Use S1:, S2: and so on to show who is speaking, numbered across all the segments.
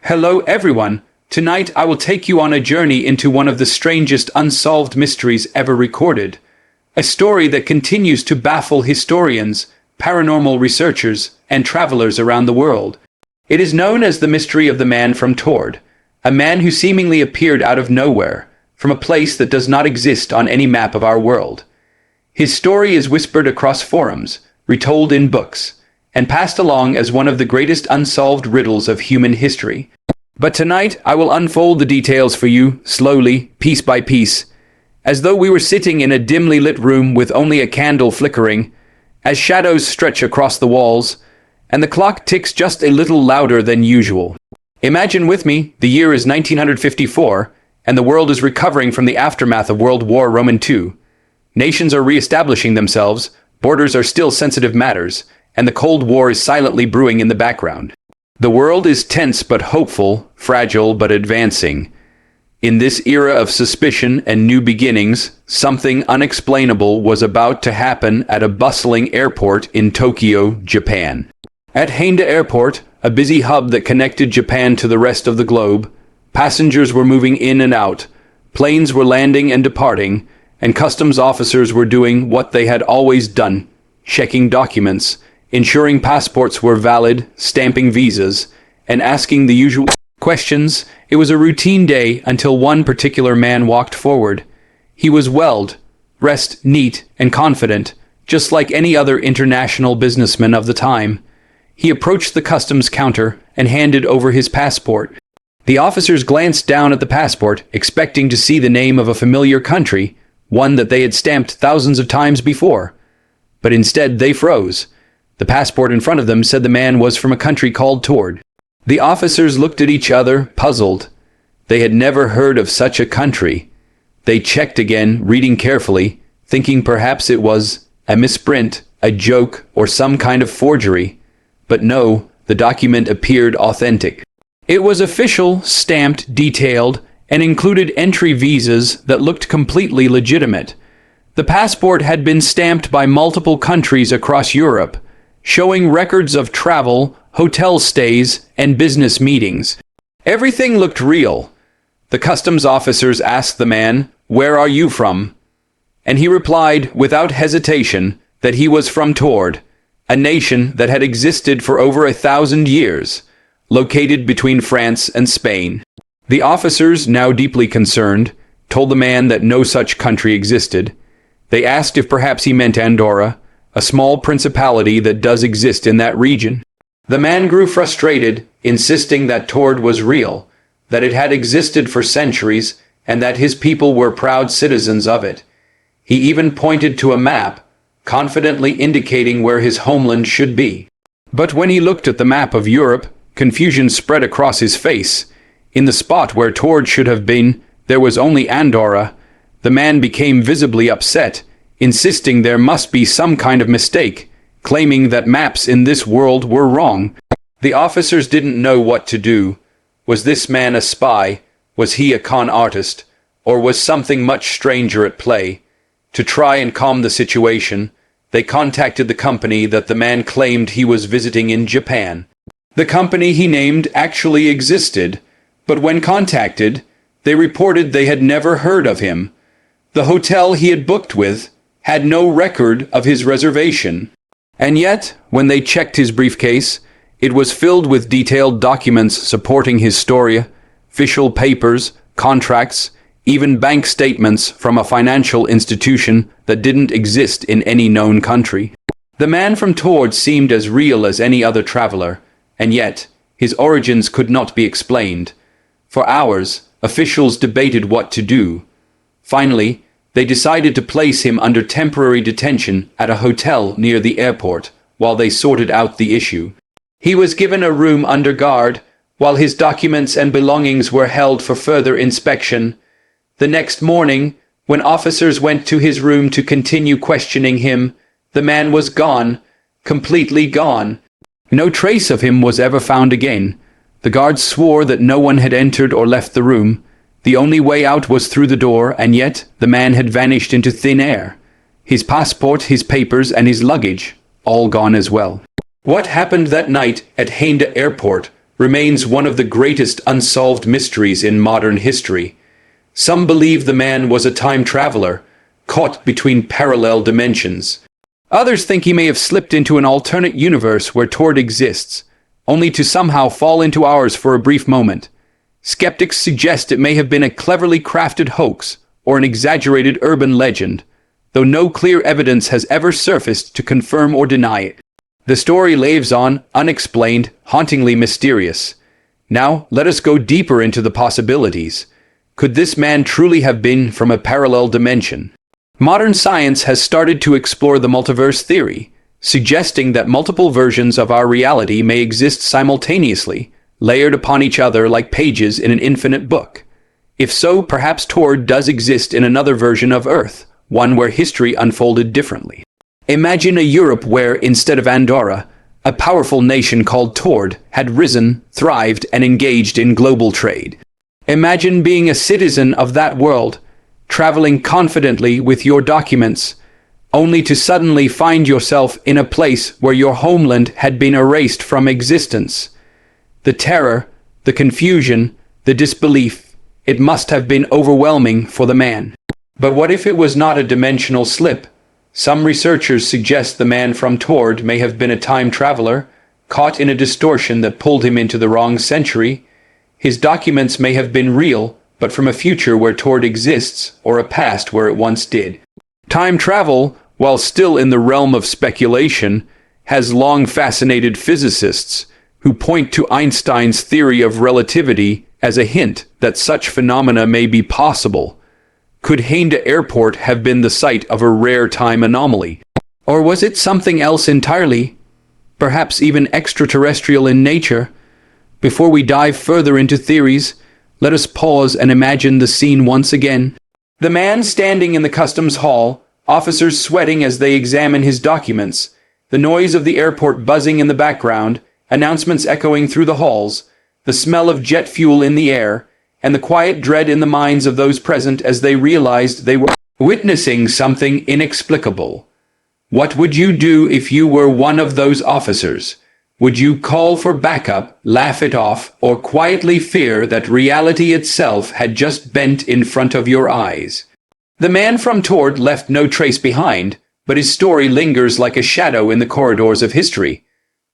S1: Hello everyone. Tonight I will take you on a journey into one of the strangest unsolved mysteries ever recorded. A story that continues to baffle historians, paranormal researchers, and travelers around the world. It is known as the mystery of the man from Taured, a man who seemingly appeared out of nowhere, from a place that does not exist on any map of our world. His story is whispered across forums, retold in books, and passed along as one of the greatest unsolved riddles of human history. But tonight I will unfold the details for you, slowly, piece by piece, as though we were sitting in a dimly lit room with only a candle flickering, as shadows stretch across the walls, and the clock ticks just a little louder than usual. Imagine with me, the year is 1954, and the world is recovering from the aftermath of World War II. Nations are re-establishing themselves, borders are still sensitive matters, and the Cold War is silently brewing in the background. The world is tense but hopeful, fragile but advancing. In this era of suspicion and new beginnings, something unexplainable was about to happen at a bustling airport in Tokyo, Japan. At Haneda Airport, a busy hub that connected Japan to the rest of the globe, passengers were moving in and out, planes were landing and departing, and customs officers were doing what they had always done, checking documents, ensuring passports were valid, stamping visas, and asking the usual questions. It was a routine day until one particular man walked forward. He was dressed, neat, and confident, just like any other international businessman of the time. He approached the customs counter and handed over his passport. The officers glanced down at the passport, expecting to see the name of a familiar country, one that they had stamped thousands of times before. But instead they froze. The passport in front of them said the man was from a country called Taured. The officers looked at each other, puzzled. They had never heard of such a country. They checked again, reading carefully, thinking perhaps it was a misprint, a joke, or some kind of forgery. But no, the document appeared authentic. It was official, stamped, detailed, and included entry visas that looked completely legitimate. The passport had been stamped by multiple countries across Europe, showing records of travel, hotel stays, and business meetings. Everything looked real. The customs officers asked the man, "Where are you from?" And he replied, without hesitation, that he was from Taured, a nation that had existed for over 1,000 years, located between France and Spain. The officers, now deeply concerned, told the man that no such country existed. They asked if perhaps he meant Andorra, a small principality that does exist in that region. The man grew frustrated, insisting that Taured was real, that it had existed for centuries, and that his people were proud citizens of it. He even pointed to a map, confidently indicating where his homeland should be. But when he looked at the map of Europe, confusion spread across his face. In the spot where Taured should have been, there was only Andorra. The man became visibly upset, insisting there must be some kind of mistake, claiming that maps in this world were wrong. The officers didn't know what to do. Was this man a spy? Was he a con artist? Or was something much stranger at play? To try and calm the situation, they contacted the company that the man claimed he was visiting in Japan. The company he named actually existed, but when contacted, they reported they had never heard of him. The hotel he had booked with had no record of his reservation. And yet, when they checked his briefcase, it was filled with detailed documents supporting his story, official papers, contracts, even bank statements from a financial institution that didn't exist in any known country. The man from Taured seemed as real as any other traveler, and yet his origins could not be explained. For hours, officials debated what to do. Finally, they decided to place him under temporary detention at a hotel near the airport while they sorted out the issue. He was given a room under guard while his documents and belongings were held for further inspection. The next morning, when officers went to his room to continue questioning him, the man was gone, completely gone. No trace of him was ever found again. The guards swore that no one had entered or left the room. The only way out was through the door, and yet the man had vanished into thin air. His passport, his papers, and his luggage, all gone as well. What happened that night at Haneda Airport remains one of the greatest unsolved mysteries in modern history. Some believe the man was a time traveler, caught between parallel dimensions. Others think he may have slipped into an alternate universe where Taured exists, only to somehow fall into ours for a brief moment. Skeptics suggest it may have been a cleverly crafted hoax or an exaggerated urban legend, though no clear evidence has ever surfaced to confirm or deny it. The story lives on, unexplained, hauntingly mysterious. Now, let us go deeper into the possibilities. Could this man truly have been from a parallel dimension? Modern science has started to explore the multiverse theory, suggesting that multiple versions of our reality may exist simultaneously, layered upon each other like pages in an infinite book. If so, perhaps Taured does exist in another version of Earth, one where history unfolded differently. Imagine a Europe where, instead of Andorra, a powerful nation called Taured had risen, thrived, and engaged in global trade. Imagine being a citizen of that world, traveling confidently with your documents, only to suddenly find yourself in a place where your homeland had been erased from existence. The terror, the confusion, the disbelief, it must have been overwhelming for the man. But what if it was not a dimensional slip? Some researchers suggest the man from Taured may have been a time traveler, caught in a distortion that pulled him into the wrong century. His documents may have been real, but from a future where Taured exists, or a past where it once did. Time travel, while still in the realm of speculation, has long fascinated physicists, who point to Einstein's theory of relativity as a hint that such phenomena may be possible. Could Haneda Airport have been the site of a rare time anomaly? Or was it something else entirely? Perhaps even extraterrestrial in nature? Before we dive further into theories, let us pause and imagine the scene once again. The man standing in the customs hall, officers sweating as they examine his documents, the noise of the airport buzzing in the background, announcements echoing through the halls, the smell of jet fuel in the air, and the quiet dread in the minds of those present as they realized they were witnessing something inexplicable. What would you do if you were one of those officers? Would you call for backup, laugh it off, or quietly fear that reality itself had just bent in front of your eyes? The man from Taured left no trace behind, but his story lingers like a shadow in the corridors of history.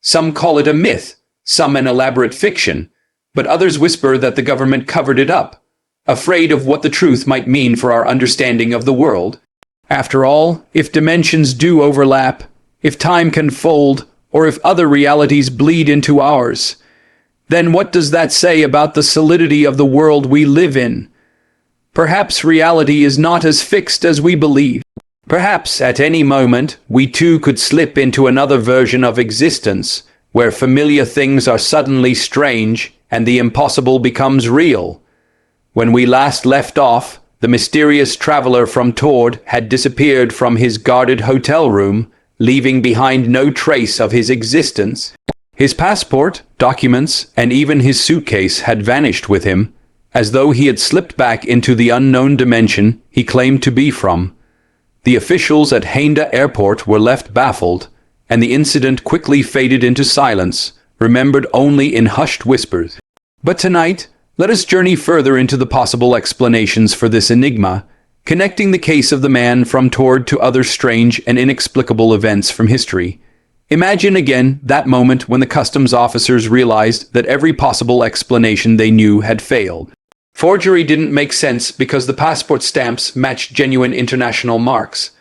S1: Some call it a myth, some an elaborate fiction, but others whisper that the government covered it up, afraid of what the truth might mean for our understanding of the world. After all, if dimensions do overlap, if time can fold, or if other realities bleed into ours, then what does that say about the solidity of the world we live in? Perhaps reality is not as fixed as we believe. Perhaps at any moment we too could slip into another version of existence, where familiar things are suddenly strange and the impossible becomes real. When we last left off, the mysterious traveler from Taured had disappeared from his guarded hotel room, leaving behind no trace of his existence. His passport, documents, and even his suitcase had vanished with him, as though he had slipped back into the unknown dimension he claimed to be from. The officials at Haneda Airport were left baffled, and the incident quickly faded into silence, remembered only in hushed whispers. But tonight, let us journey further into the possible explanations for this enigma, connecting the case of the man from Taured to other strange and inexplicable events from history. Imagine again that moment when the customs officers realized that every possible explanation they knew had failed. Forgery didn't make sense because the passport stamps matched genuine international marks.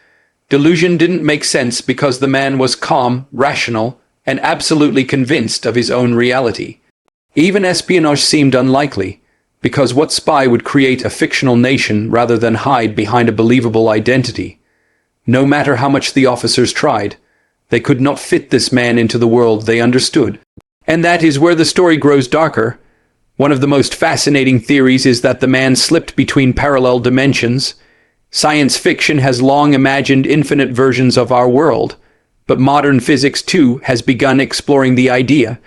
S1: Delusion didn't make sense because the man was calm, rational, and absolutely convinced of his own reality. Even espionage seemed unlikely, because what spy would create a fictional nation rather than hide behind a believable identity? No matter how much the officers tried, they could not fit this man into the world they understood. And that is where the story grows darker. One of the most fascinating theories is that the man slipped between parallel dimensions. Science fiction has long imagined infinite versions of our world, but modern physics too has begun exploring the idea.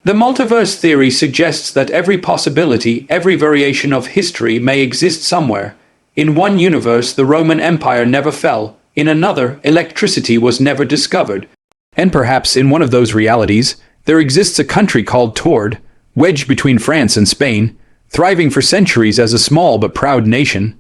S1: The multiverse theory suggests that every possibility, every variation of history may exist somewhere. In one universe, the Roman Empire never fell. In another, electricity was never discovered. And perhaps in one of those realities, there exists a country called Taured, wedged between France and Spain, thriving for centuries as a small but proud nation.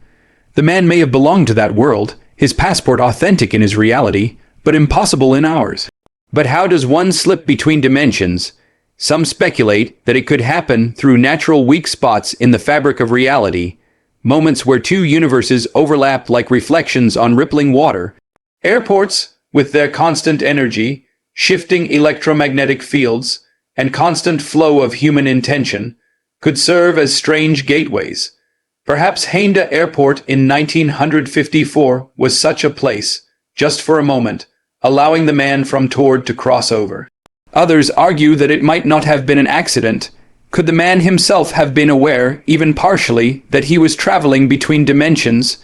S1: The man may have belonged to that world, his passport authentic in his reality, but impossible in ours. But how does one slip between dimensions? Some speculate that it could happen through natural weak spots in the fabric of reality, moments where two universes overlap like reflections on rippling water. Airports, with their constant energy, shifting electromagnetic fields, and constant flow of human intention, could serve as strange gateways. Perhaps Haneda Airport in 1954 was such a place, just for a moment, allowing the man from Taured to cross over. Others argue that it might not have been an accident. Could the man himself have been aware, even partially, that he was traveling between dimensions?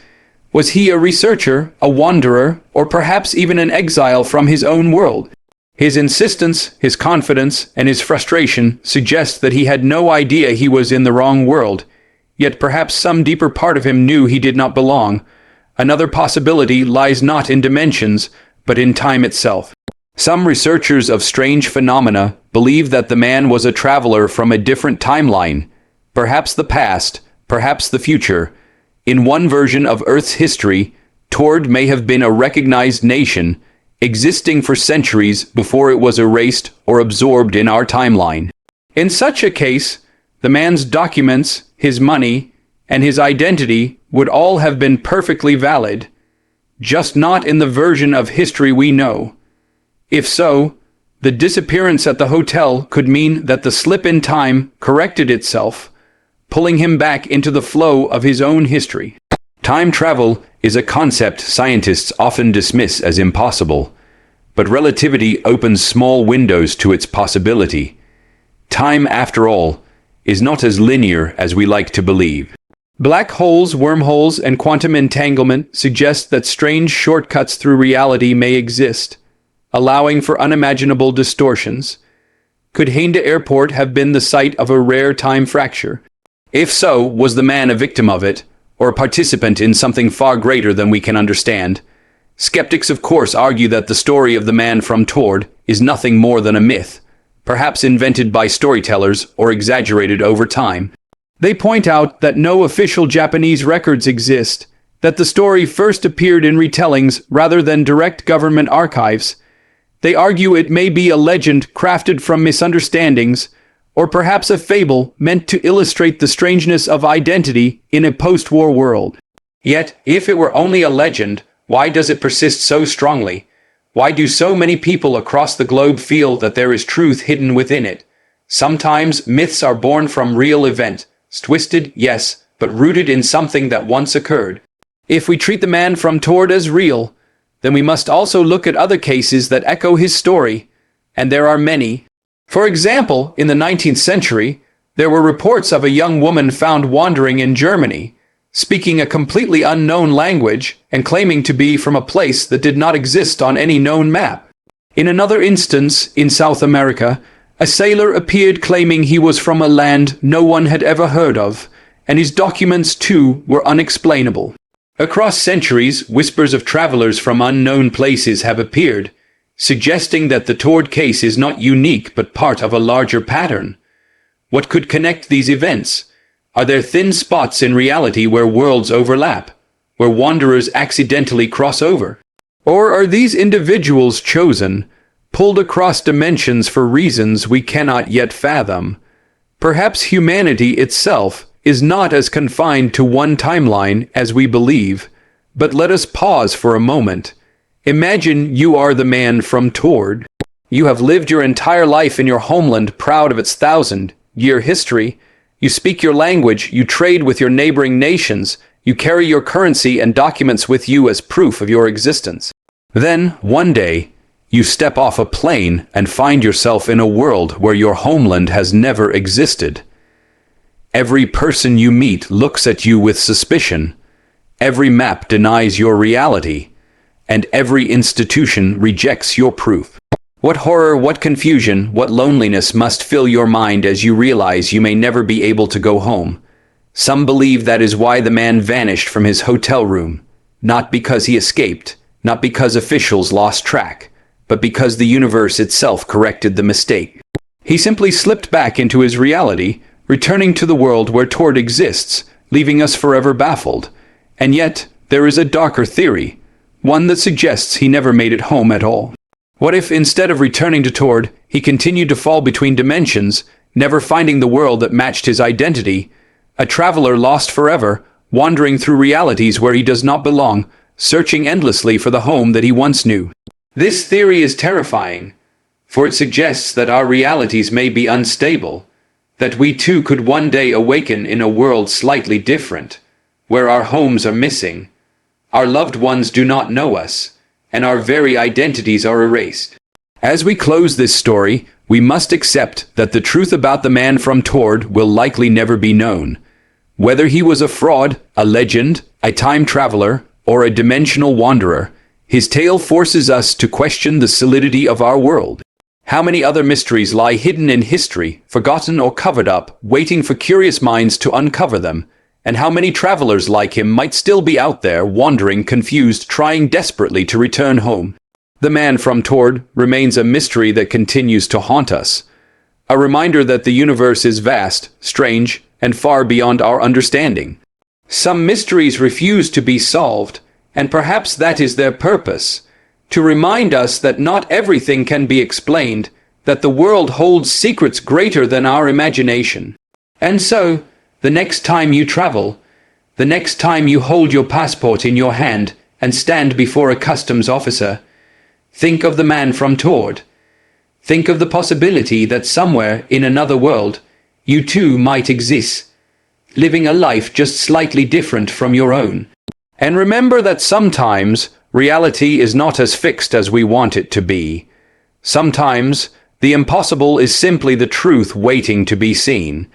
S1: Was he a researcher, a wanderer, or perhaps even an exile from his own world? His insistence, his confidence, and his frustration suggest that he had no idea he was in the wrong world. Yet perhaps some deeper part of him knew he did not belong. Another possibility lies not in dimensions, but in time itself. Some researchers of strange phenomena believe that the man was a traveler from a different timeline, perhaps the past, perhaps the future. In one version of Earth's history, Taured may have been a recognized nation, existing for centuries before it was erased or absorbed in our timeline. In such a case, the man's documents, his money, and his identity would all have been perfectly valid, just not in the version of history we know. If so, the disappearance at the hotel could mean that the slip in time corrected itself, pulling him back into the flow of his own history. Time travel is a concept scientists often dismiss as impossible, but relativity opens small windows to its possibility. Time, after all, is not as linear as we like to believe. Black holes, wormholes, and quantum entanglement suggest that strange shortcuts through reality may exist, allowing for unimaginable distortions. Could Haneda Airport have been the site of a rare time fracture? If so, was the man a victim of it, or a participant in something far greater than we can understand? Skeptics, of course, argue that the story of the man from Taured is nothing more than a myth, perhaps invented by storytellers or exaggerated over time. They point out that no official Japanese records exist, that the story first appeared in retellings rather than direct government archives. They argue it may be a legend crafted from misunderstandings, or perhaps a fable meant to illustrate the strangeness of identity in a post-war world. Yet, if it were only a legend, why does it persist so strongly? Why do so many people across the globe feel that there is truth hidden within it? Sometimes myths are born from real events, twisted, yes, but rooted in something that once occurred. If we treat the man from Taured as real, then we must also look at other cases that echo his story, and there are many. For example, in the 19th century, there were reports of a young woman found wandering in Germany, speaking a completely unknown language and claiming to be from a place that did not exist on any known map. In another instance, in South America, a sailor appeared claiming he was from a land no one had ever heard of, and his documents too were unexplainable. Across centuries, whispers of travelers from unknown places have appeared, suggesting that the Taured case is not unique but part of a larger pattern. What could connect these events? Are there thin spots in reality where worlds overlap, where wanderers accidentally cross over? Or are these individuals chosen, pulled across dimensions for reasons we cannot yet fathom? Perhaps humanity itself is not as confined to one timeline as we believe, but let us pause for a moment. Imagine you are the man from Taured. You have lived your entire life in your homeland, proud of its thousand-year history. You speak your language, you trade with your neighboring nations, you carry your currency and documents with you as proof of your existence. Then, one day, you step off a plane and find yourself in a world where your homeland has never existed. Every person you meet looks at you with suspicion. Every map denies your reality, and every institution rejects your proof. What horror, what confusion, what loneliness must fill your mind as you realize you may never be able to go home. Some believe that is why the man vanished from his hotel room, not because he escaped, not because officials lost track, but because the universe itself corrected the mistake. He simply slipped back into his reality, returning to the world where Taured exists, leaving us forever baffled. And yet, there is a darker theory, one that suggests he never made it home at all. What if, instead of returning to Taured, he continued to fall between dimensions, never finding the world that matched his identity, a traveler lost forever, wandering through realities where he does not belong, searching endlessly for the home that he once knew? This theory is terrifying, for it suggests that our realities may be unstable, that we too could one day awaken in a world slightly different, where our homes are missing, our loved ones do not know us, and our very identities are erased. As we close this story, we must accept that the truth about the man from Taured will likely never be known. Whether he was a fraud, a legend, a time traveler, or a dimensional wanderer, his tale forces us to question the solidity of our world. How many other mysteries lie hidden in history, forgotten or covered up, waiting for curious minds to uncover them? And how many travelers like him might still be out there, wandering, confused, trying desperately to return home? The man from Taured remains a mystery that continues to haunt us. A reminder that the universe is vast, strange, and far beyond our understanding. Some mysteries refuse to be solved, and perhaps that is their purpose, to remind us that not everything can be explained, that the world holds secrets greater than our imagination. And so, the next time you travel, the next time you hold your passport in your hand and stand before a customs officer, think of the man from Taured. Think of the possibility that somewhere in another world, you too might exist, living a life just slightly different from your own. And remember that sometimes reality is not as fixed as we want it to be. Sometimes the impossible is simply the truth waiting to be seen.